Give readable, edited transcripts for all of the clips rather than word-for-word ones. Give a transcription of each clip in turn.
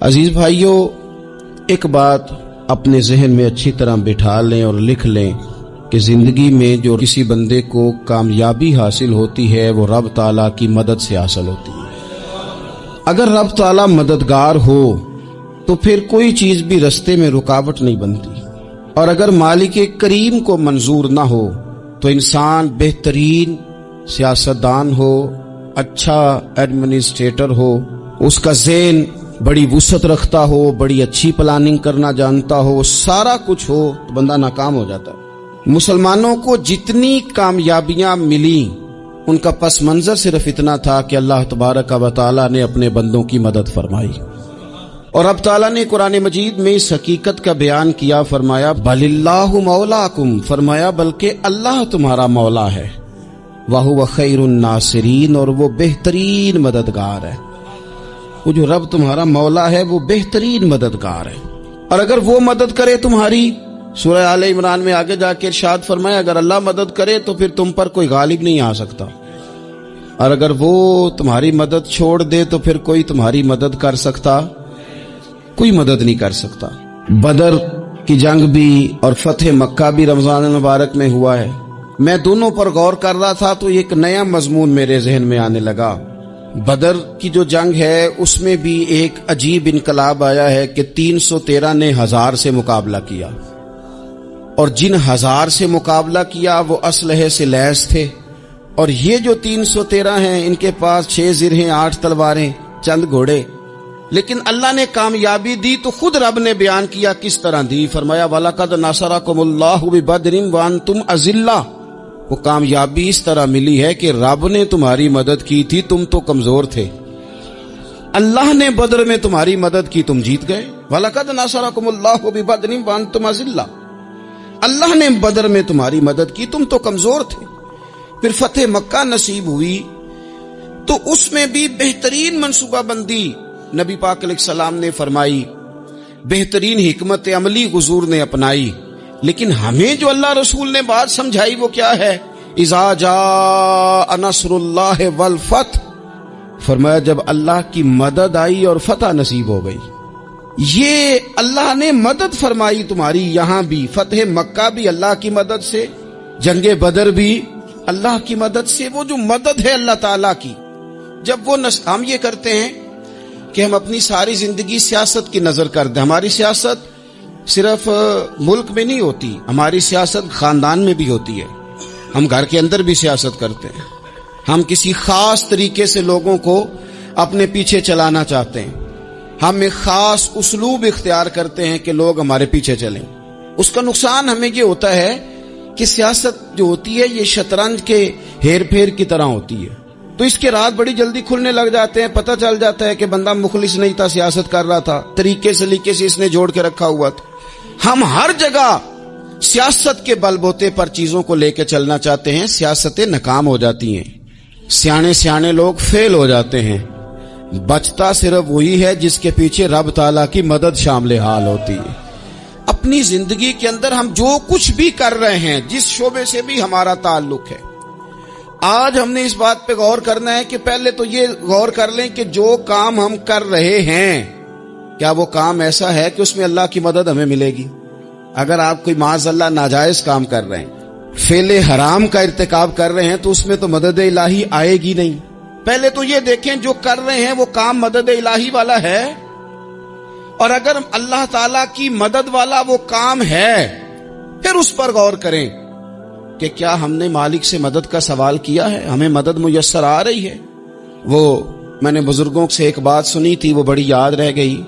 عزیز بھائیوں، ایک بات اپنے ذہن میں اچھی طرح بٹھا لیں اور لکھ لیں کہ زندگی میں جو کسی بندے کو کامیابی حاصل ہوتی ہے وہ رب تعالیٰ کی مدد سے حاصل ہوتی ہے۔ اگر رب تعالیٰ مددگار ہو تو پھر کوئی چیز بھی رستے میں رکاوٹ نہیں بنتی، اور اگر مالک کریم کو منظور نہ ہو تو انسان بہترین سیاستدان ہو، اچھا ایڈمنسٹریٹر ہو، اس کا ذہن بڑی وسعت رکھتا ہو، بڑی اچھی پلاننگ کرنا جانتا ہو، سارا کچھ ہو، تو بندہ ناکام ہو جاتا ہے۔ مسلمانوں کو جتنی کامیابیاں ملی ان کا پس منظر صرف اتنا تھا کہ اللہ تبارک و تعالیٰ نے اپنے بندوں کی مدد فرمائی، اور اب تعالیٰ نے قرآن مجید میں اس حقیقت کا بیان کیا، فرمایا بل اللہ مولاکم، فرمایا بلکہ اللہ تمہارا مولا ہے، وَهُوَ خَيْرُ النَّاصِرِينَ، اور وہ بہترین مددگار ہے۔ وہ جو رب تمہارا مولا ہے وہ بہترین مددگار ہے، اور اگر وہ مدد کرے تمہاری، سورہ آل عمران میں آگے جا کے ارشاد فرمایا اگر اللہ مدد کرے تو پھر تم پر کوئی غالب نہیں آ سکتا، اور اگر وہ تمہاری مدد چھوڑ دے تو پھر کوئی تمہاری مدد کر سکتا، کوئی مدد نہیں کر سکتا۔ بدر کی جنگ بھی اور فتح مکہ بھی رمضان المبارک میں ہوا ہے۔ میں دونوں پر غور کر رہا تھا تو ایک نیا مضمون میرے ذہن میں آنے لگا۔ بدر کی جو جنگ ہے اس میں بھی ایک عجیب انقلاب آیا ہے کہ 313 نے 1000 سے مقابلہ کیا، اور جن 1000 سے مقابلہ کیا وہ اسلحے سے لیس تھے، اور یہ جو 313 ہیں ان کے پاس 6 زرہیں، 8 تلواریں، چند گھوڑے، لیکن اللہ نے کامیابی دی تو خود رب نے بیان کیا کس طرح دی، فرمایا وَلَقَدْ نَصَرَكُمُ اللَّهُ بِبَدْرٍ وَأَنْتُمْ أَذِلَّةٌ۔ وہ کامیابی اس طرح ملی ہے کہ رب نے تمہاری مدد کی تھی، تم تو کمزور تھے، اللہ نے بدر میں تمہاری مدد کی، تم جیت گئے۔ وَلَقَدْ نَصَرَكُمُ اللَّهُ بِبَدْرٍ وَأَنْتُمْ أَذِلَّةٌ، اللہ نے بدر میں تمہاری مدد کی، تم تو کمزور تھے۔ پھر فتح مکہ نصیب ہوئی تو اس میں بھی بہترین منصوبہ بندی نبی پاک علیہ السلام نے فرمائی، بہترین حکمت عملی حضور نے اپنائی، لیکن ہمیں جو اللہ رسول نے بات سمجھائی وہ کیا ہے؟ اذا جاء نصر اللہ والفتح، فرمایا جب اللہ کی مدد آئی اور فتح نصیب ہو گئی۔ یہ اللہ نے مدد فرمائی تمہاری، یہاں بھی فتح مکہ بھی اللہ کی مدد سے، جنگ بدر بھی اللہ کی مدد سے۔ وہ جو مدد ہے اللہ تعالیٰ کی، جب وہ ہم یہ کرتے ہیں کہ ہم اپنی ساری زندگی سیاست کی نظر کر دیں، ہماری سیاست صرف ملک میں نہیں ہوتی، ہماری سیاست خاندان میں بھی ہوتی ہے، ہم گھر کے اندر بھی سیاست کرتے ہیں، ہم کسی خاص طریقے سے لوگوں کو اپنے پیچھے چلانا چاہتے ہیں، ہم ایک خاص اسلوب اختیار کرتے ہیں کہ لوگ ہمارے پیچھے چلیں۔ اس کا نقصان ہمیں یہ ہوتا ہے کہ سیاست جو ہوتی ہے یہ شطرنج کے ہیر پھیر کی طرح ہوتی ہے، تو اس کے رات بڑی جلدی کھلنے لگ جاتے ہیں، پتہ چل جاتا ہے کہ بندہ مخلص نہیں تھا، سیاست کر رہا تھا، طریقے سلیقے سے اس نے جوڑ کے رکھا ہوا تھا۔ ہم ہر جگہ سیاست کے بل بوتے پر چیزوں کو لے کے چلنا چاہتے ہیں، سیاستیں ناکام ہو جاتی ہیں، سیانے لوگ فیل ہو جاتے ہیں، بچتا صرف وہی ہے جس کے پیچھے رب تعالیٰ کی مدد شامل حال ہوتی ہے۔ اپنی زندگی کے اندر ہم جو کچھ بھی کر رہے ہیں، جس شعبے سے بھی ہمارا تعلق ہے، آج ہم نے اس بات پہ غور کرنا ہے کہ پہلے تو یہ غور کر لیں کہ جو کام ہم کر رہے ہیں کیا وہ کام ایسا ہے کہ اس میں اللہ کی مدد ہمیں ملے گی؟ اگر آپ کوئی معاذ اللہ ناجائز کام کر رہے ہیں، فعل حرام کا ارتکاب کر رہے ہیں، تو اس میں تو مدد الہی آئے گی نہیں۔ پہلے تو یہ دیکھیں جو کر رہے ہیں وہ کام مدد الہی والا ہے، اور اگر اللہ تعالیٰ کی مدد والا وہ کام ہے پھر اس پر غور کریں کہ کیا ہم نے مالک سے مدد کا سوال کیا ہے، ہمیں مدد میسر آ رہی ہے۔ وہ میں نے بزرگوں سے ایک بات سنی تھی، وہ بڑی یاد رہ گئی۔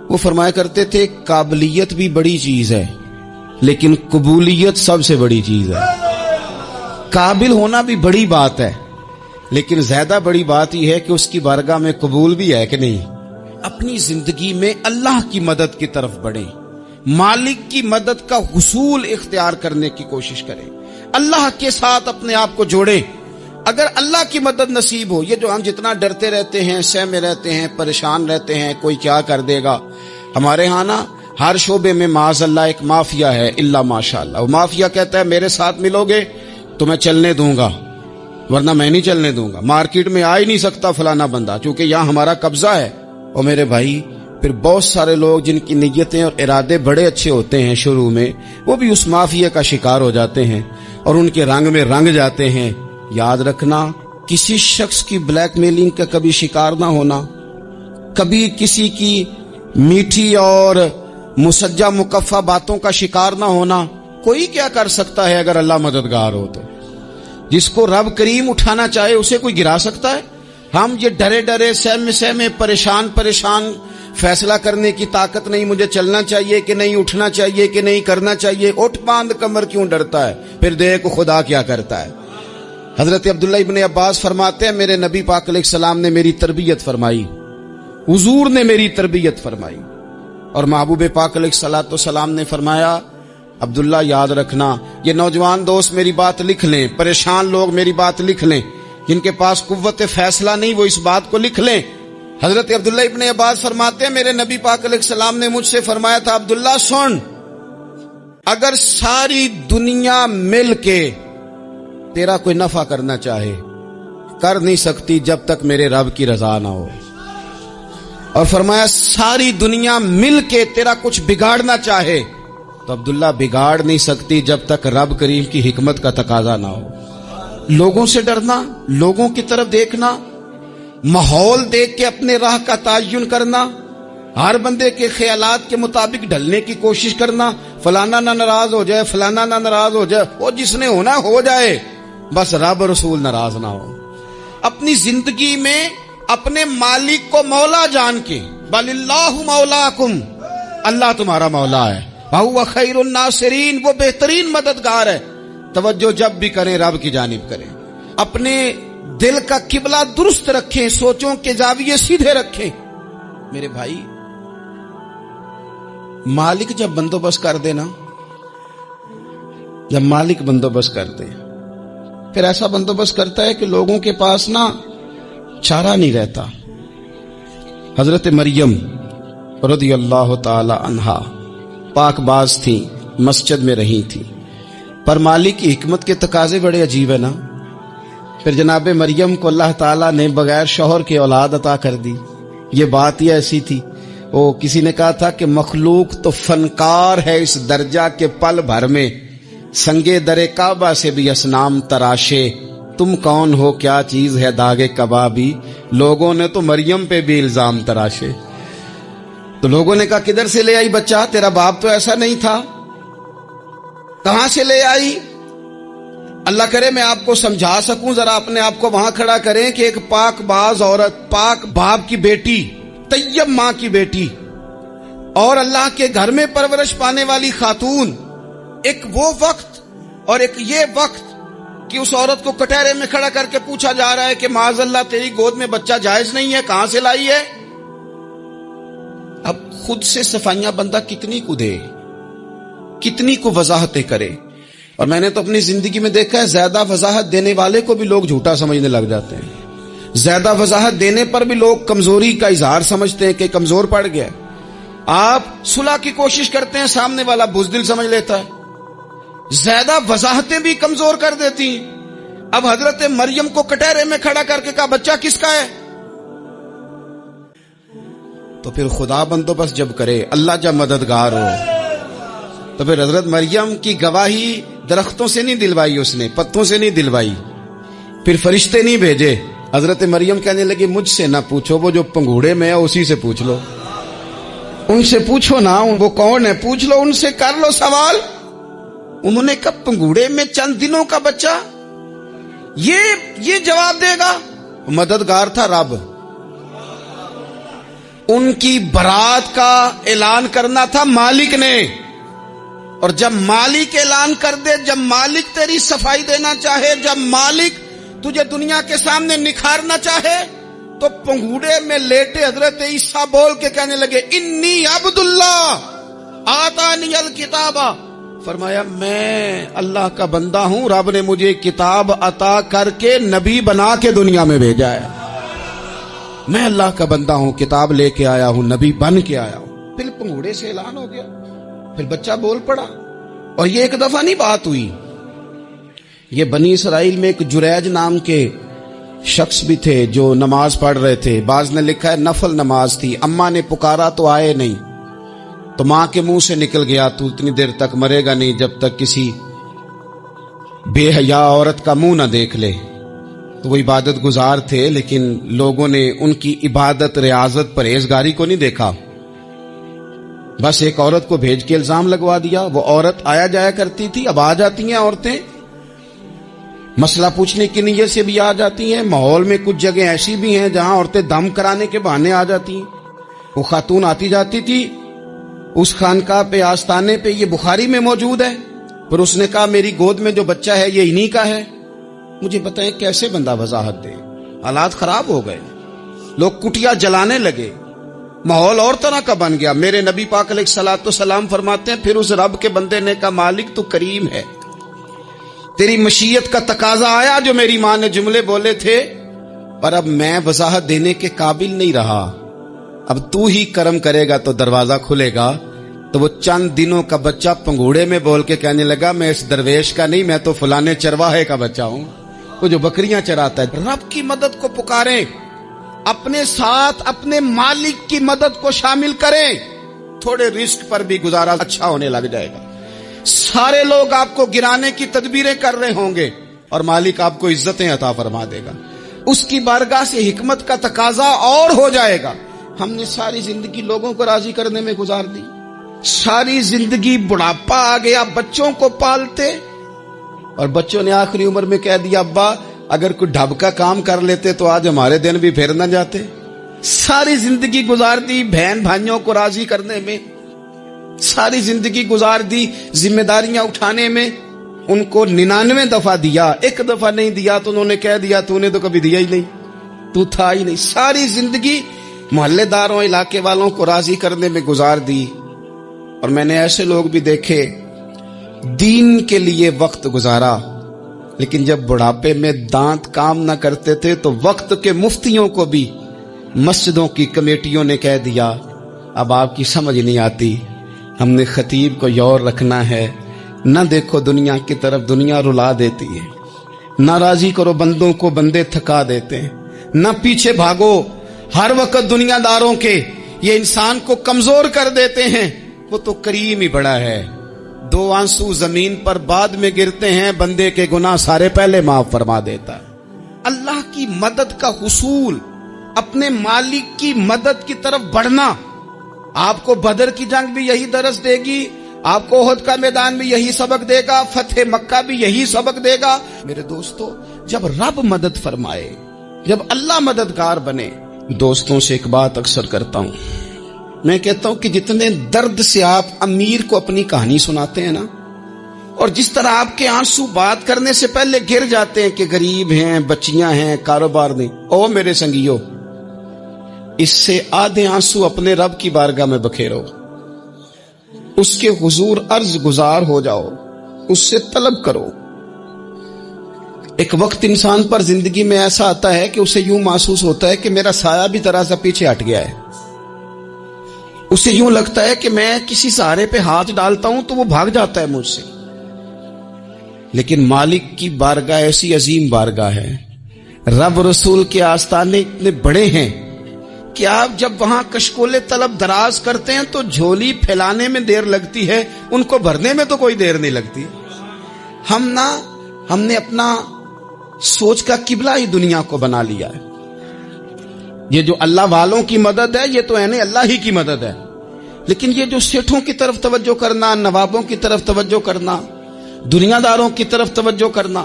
وہ فرمایا کرتے تھے قابلیت بھی بڑی چیز ہے لیکن قبولیت سب سے بڑی چیز ہے۔ قابل ہونا بھی بڑی بات ہے لیکن زیادہ بڑی بات یہ ہے کہ اس کی بارگاہ میں قبول بھی ہے کہ نہیں۔ اپنی زندگی میں اللہ کی مدد کی طرف بڑھیں، مالک کی مدد کا حصول اختیار کرنے کی کوشش کریں، اللہ کے ساتھ اپنے آپ کو جوڑیں۔ اگر اللہ کی مدد نصیب ہو، یہ جو ہم جتنا ڈرتے رہتے ہیں، سہمے رہتے ہیں، پریشان رہتے ہیں کوئی کیا کر دے گا، ہمارے ہاں نا ہر شعبے میں معاذ اللہ ایک مافیا ہے، الا ماشاءاللہ۔ وہ مافیا کہتا ہے میرے ساتھ ملو گے تو میں چلنے دوں گا، ورنہ میں نہیں چلنے دوں گا، مارکیٹ میں آ ہی نہیں سکتا فلانا بندہ، چونکہ یہاں ہمارا قبضہ ہے۔ اور میرے بھائی پھر بہت سارے لوگ جن کی نیتیں اور ارادے بڑے اچھے ہوتے ہیں شروع میں، وہ بھی اس مافیا کا شکار ہو جاتے ہیں اور ان کے رنگ میں رنگ جاتے ہیں۔ یاد رکھنا، کسی شخص کی بلیک میلنگ کا کبھی شکار نہ ہونا، کبھی کسی کی میٹھی اور مسجع مکفہ باتوں کا شکار نہ ہونا۔ کوئی کیا کر سکتا ہے اگر اللہ مددگار ہو تو؟ جس کو رب کریم اٹھانا چاہے اسے کوئی گرا سکتا ہے؟ ہم یہ ڈرے ڈرے سہمے سہمے پریشان فیصلہ کرنے کی طاقت نہیں، مجھے چلنا چاہیے کہ نہیں، اٹھنا چاہیے کہ نہیں، کرنا چاہیے، اٹھ باندھ کمر کیوں ڈرتا ہے؟ پھر دیکھ خدا کیا کرتا ہے۔ حضرت عبداللہ ابن عباس فرماتے ہیں میرے نبی پاک علیہ السلام نے میری تربیت فرمائی، حضور نے میری تربیت فرمائی، اور محبوب پاک علیہ السلام نے فرمایا عبداللہ یاد رکھنا، یہ نوجوان دوست میری بات لکھ لیں، پریشان لوگ میری بات لکھ لیں، جن کے پاس قوت فیصلہ نہیں وہ اس بات کو لکھ لیں۔ حضرت عبداللہ ابن عباس فرماتے ہیں میرے نبی پاک علیہ السلام نے مجھ سے فرمایا تھا عبداللہ سن، اگر ساری دنیا مل کے تیرا کوئی نفع کرنا چاہے کر نہیں سکتی جب تک میرے رب کی رضا نہ ہو، اور فرمایا ساری دنیا مل کے تیرا کچھ بگاڑنا چاہے تو عبداللہ بگاڑ نہیں سکتی جب تک رب کریم کی حکمت کا تقاضا نہ ہو۔ لوگوں سے ڈرنا، لوگوں کی طرف دیکھنا، ماحول دیکھ کے اپنے راہ کا تعین کرنا، ہر بندے کے خیالات کے مطابق ڈھلنے کی کوشش کرنا، فلانا نہ ناراض ہو جائے، فلانا نہ ناراض ہو جائے، وہ جس نے ہونا ہو جائے، بس رب رسول ناراض نہ ہو۔ اپنی زندگی میں اپنے مالک کو مولا جان کے، بل اللہ مولاکم، اللہ تمہارا مولا ہے، وَهُوَ خَيْرُ النَّاصِرِينَ، وہ بہترین مددگار ہے۔ توجہ جب بھی کریں رب کی جانب کریں، اپنے دل کا قبلہ درست رکھیں، سوچوں کے زاویے سیدھے رکھیں۔ میرے بھائی، مالک جب بندوبست کر دے نا، جب مالک بندوبست کر دے پھر ایسا بندوبست کرتا ہے کہ لوگوں کے پاس نا چارہ نہیں رہتا۔ حضرت مریم رضی اللہ تعالی عنہا پاک باز تھی، مسجد میں رہی تھی، پر مالک کی حکمت کے تقاضے بڑے عجیب ہے نا۔ پھر جناب مریم کو اللہ تعالیٰ نے بغیر شوہر کے اولاد عطا کر دی۔ یہ بات ہی ایسی تھی، وہ کسی نے کہا تھا کہ مخلوق تو فنکار ہے اس درجہ کے پل بھر میں سنگے در کعبہ سے بھی اصنام تراشے، تم کون ہو کیا چیز ہے داغے کبابی، لوگوں نے تو مریم پہ بھی الزام تراشے۔ تو لوگوں نے کہا کدھر سے لے آئی بچہ، تیرا باپ تو ایسا نہیں تھا، کہاں سے لے آئی؟ اللہ کرے میں آپ کو سمجھا سکوں، ذرا اپنے آپ کو وہاں کھڑا کریں کہ ایک پاک باز عورت، پاک باپ کی بیٹی، طیب ماں کی بیٹی، اور اللہ کے گھر میں پرورش پانے والی خاتون، ایک وہ وقت اور ایک یہ وقت کہ اس عورت کو کٹہرے میں کھڑا کر کے پوچھا جا رہا ہے کہ معاذ اللہ تیری گود میں بچہ جائز نہیں ہے، کہاں سے لائی ہے؟ اب خود سے صفائیاں بندہ کتنی کو دے، کتنی کو وضاحتیں کرے۔ اور میں نے تو اپنی زندگی میں دیکھا ہے زیادہ وضاحت دینے والے کو بھی لوگ جھوٹا سمجھنے لگ جاتے ہیں، زیادہ وضاحت دینے پر بھی لوگ کمزوری کا اظہار سمجھتے ہیں کہ کمزور پڑ گیا۔ آپ صلح کی کوشش کرتے ہیں، سامنے والا بزدل سمجھ لیتا ہے، زیادہ وضاحتیں بھی کمزور کر دیتی ہیں۔ اب حضرت مریم کو کٹہرے میں کھڑا کر کے کہا بچہ کس کا ہے؟ تو پھر خدا بندوبست جب کرے، اللہ جب مددگار ہو، تو پھر حضرت مریم کی گواہی درختوں سے نہیں دلوائی، اس نے پتوں سے نہیں دلوائی، پھر فرشتے نہیں بھیجے۔ حضرت مریم کہنے لگی مجھ سے نہ پوچھو، وہ جو پنگوڑے میں ہے اسی سے پوچھ لو، ان سے پوچھو نا، وہ کون ہے پوچھ لو، ان سے کر لو سوال۔ انہوں نے کہا پنگوڑے میں چند دنوں کا بچہ، یہ جواب دے گا؟ مددگار تھا رب، ان کی برات کا اعلان کرنا تھا مالک نے، اور جب مالک اعلان کر دے، جب مالک تیری صفائی دینا چاہے، جب مالک تجھے دنیا کے سامنے نکھارنا چاہے، تو پنگوڑے میں لیٹے حضرت عیسیٰ بول کے کہنے لگے انی عبداللہ آتانی الکتاب، فرمایا میں اللہ کا بندہ ہوں، رب نے مجھے کتاب عطا کر کے نبی بنا کے دنیا میں بھیجا ہے، میں اللہ کا بندہ ہوں، کتاب لے کے آیا ہوں، نبی بن کے آیا ہوں۔ پھر پنگوڑے سے اعلان ہو گیا، پھر بچہ بول پڑا۔ اور یہ ایک دفعہ نہیں بات ہوئی، یہ بنی اسرائیل میں ایک جریج نام کے شخص بھی تھے جو نماز پڑھ رہے تھے. بعض نے لکھا ہے نفل نماز تھی. اماں نے پکارا تو آئے نہیں, تو ماں کے منہ سے نکل گیا تو اتنی دیر تک مرے گا نہیں جب تک کسی بے حیا عورت کا منہ نہ دیکھ لے. تو وہ عبادت گزار تھے, لیکن لوگوں نے ان کی عبادت, ریاضت, پرہیزگاری کو نہیں دیکھا. بس ایک عورت کو بھیج کے الزام لگوا دیا. وہ عورت آیا جایا کرتی تھی, اب آ جاتی ہیں عورتیں, مسئلہ پوچھنے کی نیت سے بھی آ جاتی ہیں. ماحول میں کچھ جگہ ایسی بھی ہیں جہاں عورتیں دم کرانے کے بہانے آ جاتی ہیں. وہ خاتون آتی جاتی تھی اس خانقاہ پہ, آستانے پہ. یہ بخاری میں موجود ہے. پھر اس نے کہا میری گود میں جو بچہ ہے یہ انہی کا ہے. مجھے بتائیں کیسے بندہ وضاحت دے. حالات خراب ہو گئے, لوگ کٹیا جلانے لگے, ماحول اور طرح کا بن گیا. میرے نبی پاک علیہ الصلوۃ والسلام فرماتے ہیں پھر اس رب کے بندے نے کہا مالک تو کریم ہے, تیری مشیت کا تقاضا آیا جو میری ماں نے جملے بولے تھے, پر اب میں وضاحت دینے کے قابل نہیں رہا. اب تو ہی کرم کرے گا تو دروازہ کھلے گا. تو وہ چند دنوں کا بچہ پنگوڑے میں بول کے کہنے لگا میں اس درویش کا نہیں, میں تو فلانے چرواہے کا بچہ ہوں, وہ جو بکریاں چراتا ہے. رب کی مدد کو پکاریں, اپنے ساتھ اپنے مالک کی مدد کو شامل کریں. تھوڑے رزق پر بھی گزارا اچھا ہونے لگ جائے گا. سارے لوگ آپ کو گرانے کی تدبیریں کر رہے ہوں گے اور مالک آپ کو عزتیں عطا فرما دے گا. اس کی بارگاہ سے حکمت کا تقاضا اور ہو جائے گا. ہم نے ساری زندگی لوگوں کو راضی کرنے میں گزار دی, ساری زندگی بڑھاپا آ گیا بچوں کو پالتے, اور بچوں نے آخری عمر میں کہہ دیا ابا اگر کوئی ڈھب کا کام کر لیتے تو آج ہمارے دن بھی پھر نہ جاتے. ساری زندگی گزار دی بہن بھائیوں کو راضی کرنے میں, ساری زندگی گزار دی ذمہ داریاں اٹھانے میں. ان کو 99 دفعہ دیا, ایک دفعہ نہیں دیا تو انہوں نے کہہ دیا تو نے تو کبھی دیا ہی نہیں, تو تھا ہی نہیں. ساری زندگی محلے داروں, علاقے والوں کو راضی کرنے میں گزار دی. اور میں نے ایسے لوگ بھی دیکھے دین کے لیے وقت گزارا, لیکن جب بڑھاپے میں دانت کام نہ کرتے تھے تو وقت کے مفتیوں کو بھی مسجدوں کی کمیٹیوں نے کہہ دیا اب آپ کی سمجھ نہیں آتی, ہم نے خطیب کو یور رکھنا ہے. نہ دیکھو دنیا کی طرف, دنیا رلا دیتی ہے. نہ راضی کرو بندوں کو, بندے تھکا دیتے ہیں. نہ پیچھے بھاگو ہر وقت دنیا داروں کے, یہ انسان کو کمزور کر دیتے ہیں. وہ تو کریم ہی بڑا ہے. 2 آنسو زمین پر بعد میں گرتے ہیں, بندے کے گناہ سارے پہلے معاف فرما دیتا ہے. اللہ کی مدد کا حصول, اپنے مالک کی مدد کی طرف بڑھنا. آپ کو بدر کی جنگ بھی یہی درس دے گی, آپ کو احد کا میدان بھی یہی سبق دے گا, فتح مکہ بھی یہی سبق دے گا. میرے دوستو, جب رب مدد فرمائے, جب اللہ مددگار بنے. دوستوں سے ایک بات اکثر کرتا ہوں, میں کہتا ہوں کہ جتنے درد سے آپ امیر کو اپنی کہانی سناتے ہیں نا, اور جس طرح آپ کے آنسو بات کرنے سے پہلے گر جاتے ہیں کہ غریب ہیں, بچیاں ہیں, کاروبار نہیں, او میرے سنگیو, اس سے آدھے آنسو اپنے رب کی بارگاہ میں بکھیرو, اس کے حضور عرض گزار ہو جاؤ, اس سے طلب کرو. ایک وقت انسان پر زندگی میں ایسا آتا ہے کہ اسے یوں محسوس ہوتا ہے کہ میرا سایہ بھی ذرا سا پیچھے ہٹ گیا ہے. اسے یوں لگتا ہے کہ میں کسی سہارے پہ ہاتھ ڈالتا ہوں تو وہ بھاگ جاتا ہے مجھ سے. لیکن مالک کی بارگاہ ایسی عظیم بارگاہ ہے, رب رسول کے آستانے اتنے بڑے ہیں کہ آپ جب وہاں کشکول طلب دراز کرتے ہیں تو جھولی پھیلانے میں دیر لگتی ہے, ان کو بھرنے میں تو کوئی دیر نہیں لگتی. ہم نے اپنا سوچ کا قبلہ ہی دنیا کو بنا لیا ہے. یہ جو اللہ والوں کی مدد ہے یہ تو یعنی اللہ ہی کی مدد ہے, لیکن یہ جو سیٹھوں کی طرف توجہ کرنا, نوابوں کی طرف توجہ کرنا, دنیا داروں کی طرف توجہ کرنا,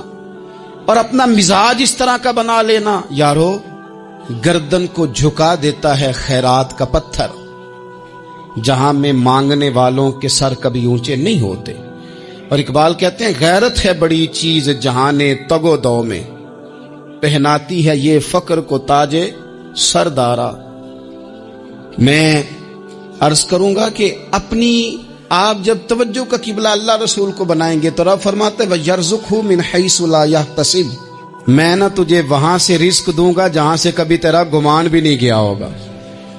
اور اپنا مزاج اس طرح کا بنا لینا, یارو گردن کو جھکا دیتا ہے خیرات کا پتھر, جہاں میں مانگنے والوں کے سر کبھی اونچے نہیں ہوتے. اور اقبال کہتے ہیں غیرت ہے بڑی چیز جہانے تگ و دو میں, پہناتی ہے یہ فقر کو تاج سردارا. میں عرض کروں گا کہ اپنی آپ جب توجہ کا قبلہ اللہ رسول کو بنائیں گے تو رب فرماتے ہیں وَيَرْزُقْهُ مِنْ حَيْثُ لَا يَحْتَسِبُ, میں نہ تجھے وہاں سے رزق دوں گا جہاں سے کبھی تیرا گمان بھی نہیں کیا ہوگا,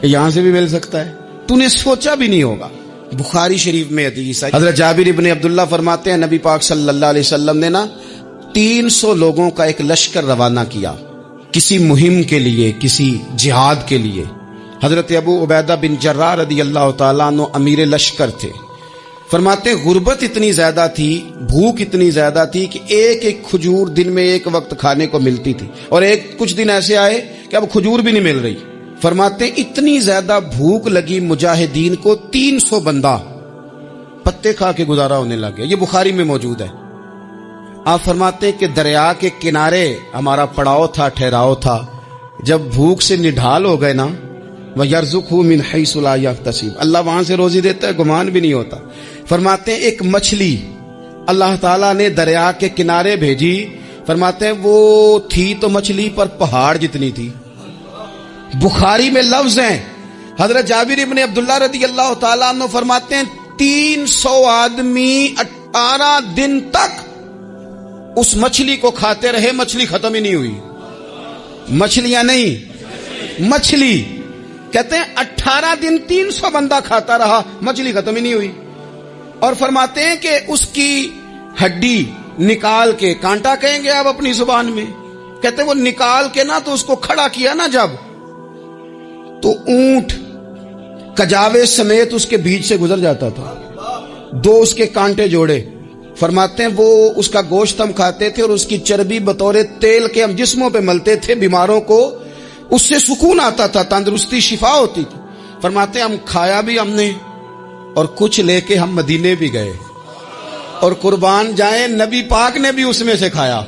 یہاں سے بھی مل سکتا ہے, تو نے سوچا بھی نہیں ہوگا. بخاری شریف میں حدیث ہے, حضرت جابر ابن عبداللہ فرماتے ہیں نبی پاک صلی اللہ علیہ وسلم نے 300 لوگوں کا ایک لشکر روانہ کیا. کسی مہم کے لیے، کسی جہاد کے لیے. حضرت ابو عبیدہ بن جراح رضی اللہ تعالیٰ عنہ امیر لشکر تھے. فرماتے غربت اتنی زیادہ تھی، بھوک اتنی زیادہ تھی کہ ایک ایک کھجور دن میں ایک وقت کھانے کو ملتی تھی، اور کچھ دن ایسے آئے کہ اب کھجور بھی نہیں مل رہی. فرماتے اتنی زیادہ بھوک لگی مجاہدین کو، 300 بندہ پتے کھا کے گزارا ہونے لگے. یہ بخاری میں موجود ہے. آپ فرماتے کہ دریا کے کنارے ہمارا پڑاؤ تھا، ٹھہراؤ تھا. جب بھوک سے نڈھال ہو گئے نا، وَيَرْزُقْهُ مِنْ حَيْثُ لَا يَحْتَسِبُ، اللہ وہاں سے روزی دیتا ہے، گمان بھی نہیں ہوتا. فرماتے ہیں ایک مچھلی اللہ تعالیٰ نے دریا کے کنارے بھیجی. فرماتے ہیں وہ تھی تو مچھلی پر پہاڑ جتنی تھی. بخاری میں لفظ ہیں، حضرت جابر ابن عبداللہ رضی اللہ تعالیٰ عنہ فرماتے ہیں 300 آدمی 18 دن تک اس مچھلی کو کھاتے رہے، مچھلی ختم ہی نہیں ہوئی. مچھلیاں نہیں، مچھلی. کہتے ہیں 18 دن 300 بندہ کھاتا رہا، مچھلی ختم ہی نہیں ہوئی. اور فرماتے ہیں کہ اس کی ہڈی نکال کے، کانٹا کہیں گے آپ اپنی زبان میں، کہتے ہیں وہ نکال کے نا تو اس کو کھڑا کیا نا جب، تو اونٹ کجاوے سمیت اس کے بیچ سے گزر جاتا تھا. 2 اس کے کانٹے جوڑے. فرماتے ہیں وہ اس کا گوشت ہم کھاتے تھے اور اس کی چربی بطور تیل کے ہم جسموں پہ ملتے تھے. بیماروں کو اس سے سکون آتا تھا، تندرستی، شفا ہوتی تھی. فرماتے ہیں ہم کھایا بھی ہم نے، اور کچھ لے کے ہم مدینے بھی گئے، اور قربان جائیں نبی پاک نے بھی اس میں سے کھایا.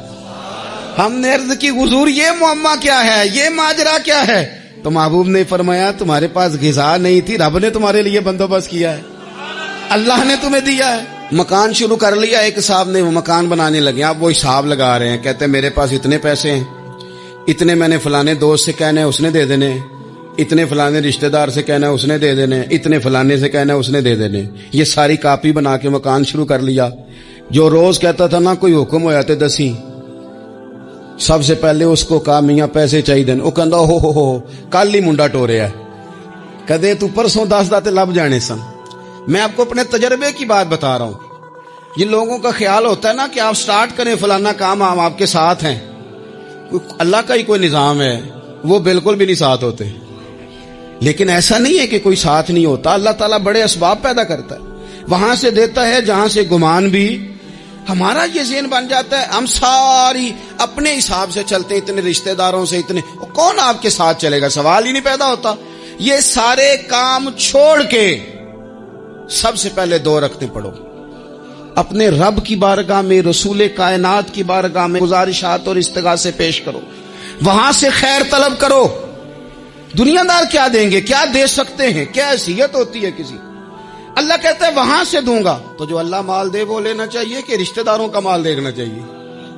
ہم نے عرض کی حضور یہ معمہ کیا ہے، یہ ماجرا کیا ہے؟ تو محبوب نے فرمایا تمہارے پاس غذا نہیں تھی، رب نے تمہارے لیے بندوبست کیا ہے، اللہ نے تمہیں دیا ہے. مکان شروع کر لیا ایک صاحب نے، وہ مکان بنانے لگے. آپ وہ حساب لگا رہے ہیں، کہتے ہیں میرے پاس اتنے پیسے ہیں، اتنے میں نے فلانے دوست سے کہنا ہے اس نے دے دینے، اتنے فلانے رشتہ دار سے کہنا ہے اس نے دے دینے، اتنے فلانے سے کہنا ہے اس نے دے دینے. یہ ساری کاپی بنا کے مکان شروع کر لیا. جو روز کہتا تھا نا کوئی حکم ہو جاتے 10 سب سے پہلے اس کو کہا میاں پیسے چاہیے. وہ کہندا ہو کل ہی منڈا ٹوریا ہے، کدے تو پرسوں 10 داتے لب جانے سن. میں آپ کو اپنے تجربے کی بات بتا رہا ہوں. یہ لوگوں کا خیال ہوتا ہے نا کہ آپ سٹارٹ کریں فلانا کام، ہم آپ کے ساتھ ہیں. اللہ کا ہی کوئی نظام ہے، وہ بالکل بھی نہیں ساتھ ہوتے. لیکن ایسا نہیں ہے کہ کوئی ساتھ نہیں ہوتا. اللہ تعالیٰ بڑے اسباب پیدا کرتا ہے، وہاں سے دیتا ہے جہاں سے گمان بھی. ہمارا یہ ذہن بن جاتا ہے ہم ساری اپنے حساب سے چلتے ہیں، اتنے رشتہ داروں سے، اتنے کون آپ کے ساتھ چلے گا؟ سوال ہی نہیں پیدا ہوتا. یہ سارے کام چھوڑ کے سب سے پہلے 2 رکعتیں پڑھو، اپنے رب کی بارگاہ میں، رسول کائنات کی بارگاہ میں گزارشات اور استغاثے پیش کرو، وہاں سے خیر طلب کرو. دنیا دار کیا دیں گے، کیا دے سکتے ہیں، کیا حیثیت ہوتی ہے کسی؟ اللہ کہتا ہے وہاں سے دوں گا. تو جو اللہ مال دے وہ لینا چاہیے کہ رشتہ داروں کا مال دیکھنا چاہیے؟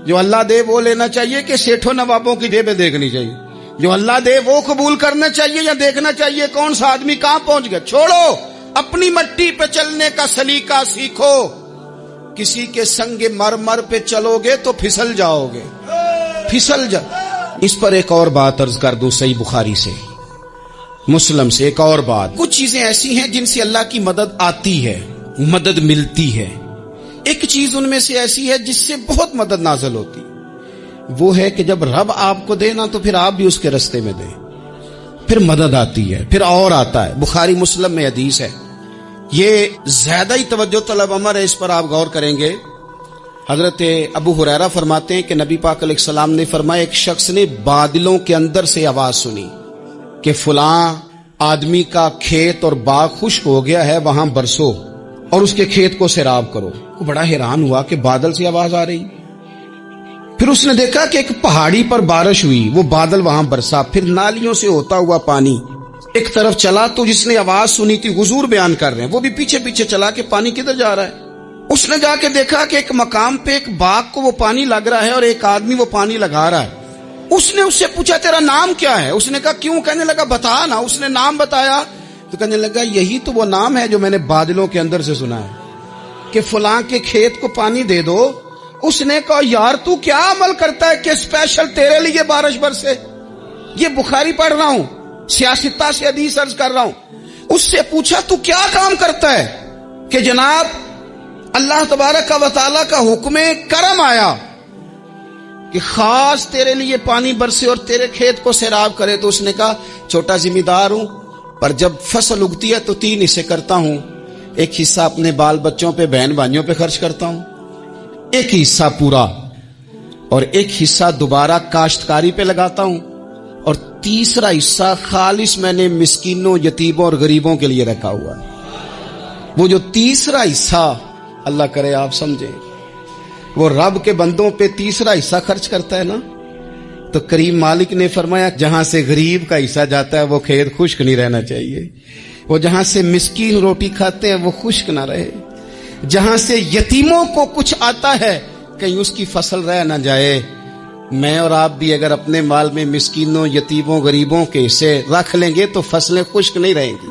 جو اللہ دے وہ لینا چاہیے کہ سیٹھوں نوابوں کی جیبیں دیکھنی چاہیے؟ جو اللہ دے وہ قبول کرنا چاہیے یا دیکھنا چاہیے کون سا آدمی کہاں پہنچ گیا؟ چھوڑو، اپنی مٹی پہ چلنے کا سلیقہ سیکھو. کسی کے سنگ مرمر پہ چلو گے تو پھسل جاؤ گے، پھسل جا. اس پر ایک اور بات عرض کر دوں، صحیح بخاری سے، مسلم سے ایک اور بات. کچھ چیزیں ایسی ہیں جن سے اللہ کی مدد آتی ہے، مدد ملتی ہے. ایک چیز ان میں سے ایسی ہے جس سے بہت مدد نازل ہوتی، وہ ہے کہ جب رب آپ کو دے نا تو پھر آپ بھی اس کے رستے میں دیں، پھر مدد آتی ہے، پھر اور آتا ہے. بخاری مسلم میں حدیث ہے، یہ زیادہ ہی توجہ طلب امر ہے، اس پر آپ غور کریں گے. حضرت ابو ہریرہ فرماتے ہیں کہ نبی پاک علیہ السلام نے فرمایا ایک شخص نے بادلوں کے اندر سے آواز سنی کہ فلاں آدمی کا کھیت اور باغ خشک ہو گیا ہے، وہاں برسو اور اس کے کھیت کو سیراب کرو. وہ بڑا حیران ہوا کہ بادل سے آواز آ رہی. پھر اس نے دیکھا کہ ایک پہاڑی پر بارش ہوئی، وہ بادل وہاں برسا، پھر نالیوں سے ہوتا ہوا پانی ایک طرف چلا. تو جس نے آواز سنی تھی، حضور بیان کر رہے ہیں، وہ بھی پیچھے پیچھے چلا کہ پانی کدھر جا رہا ہے. اس نے جا کے دیکھا کہ ایک مقام پہ ایک باغ کو وہ پانی لگ رہا ہے اور ایک آدمی وہ پانی لگا رہا ہے. اس نے اس سے پوچھا تیرا نام کیا ہے؟ اس نے کہا کیوں؟ کہنے لگا بتا نا. اس نے نام بتایا تو کہنے لگا یہی تو وہ نام ہے جو میں نے بادلوں کے اندر سے سنا ہے کہ فلاں کے کھیت کو پانی دے دو. اس نے کہا یار تو کیا عمل کرتا ہے کہ اسپیشل تیرے لیے بارش برسے؟ یہ بخاری پڑھ رہا ہوں، سیاستہ سے حدیث عرض کر رہا ہوں. اس سے پوچھا تو کیا کام کرتا ہے کہ جناب اللہ تبارک و تعالیٰ کا حکم کرم آیا، کہ خاص تیرے لیے پانی برسے اور تیرے کھیت کو سیراب کرے؟ تو اس نے کہا چھوٹا ذمہ دار ہوں، پر جب فصل اگتی ہے تو 3 حصے کرتا ہوں، ایک حصہ اپنے بال بچوں پہ، بہن بھائیوں پہ خرچ کرتا ہوں، ایک حصہ پورا، اور ایک حصہ دوبارہ کاشتکاری پہ لگاتا ہوں، اور تیسرا حصہ خالص میں نے مسکینوں، یتیموں اور غریبوں کے لیے رکھا ہوا ہے۔ وہ جو تیسرا حصہ، اللہ کرے آپ سمجھیں، وہ رب کے بندوں پہ تیسرا حصہ خرچ کرتا ہے نا، تو کریم مالک نے فرمایا جہاں سے غریب کا حصہ جاتا ہے وہ کھیت خشک نہیں رہنا چاہیے، وہ جہاں سے مسکین روٹی کھاتے ہیں وہ خشک نہ رہے، جہاں سے یتیموں کو کچھ آتا ہے کہیں اس کی فصل رہ نہ جائے۔ میں اور آپ بھی اگر اپنے مال میں مسکینوں، یتیموں، غریبوں کے حصے رکھ لیں گے تو فصلیں خشک نہیں رہیں گی،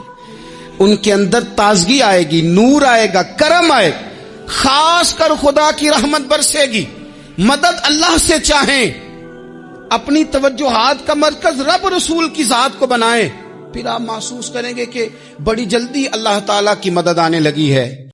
ان کے اندر تازگی آئے گی، نور آئے گا، کرم آئے گا، خاص کر خدا کی رحمت برسے گی، مدد اللہ سے چاہیں، اپنی توجہات کا مرکز رب رسول کی ذات کو بنائیں، پھر آپ محسوس کریں گے کہ بڑی جلدی اللہ تعالیٰ کی مدد آنے لگی ہے۔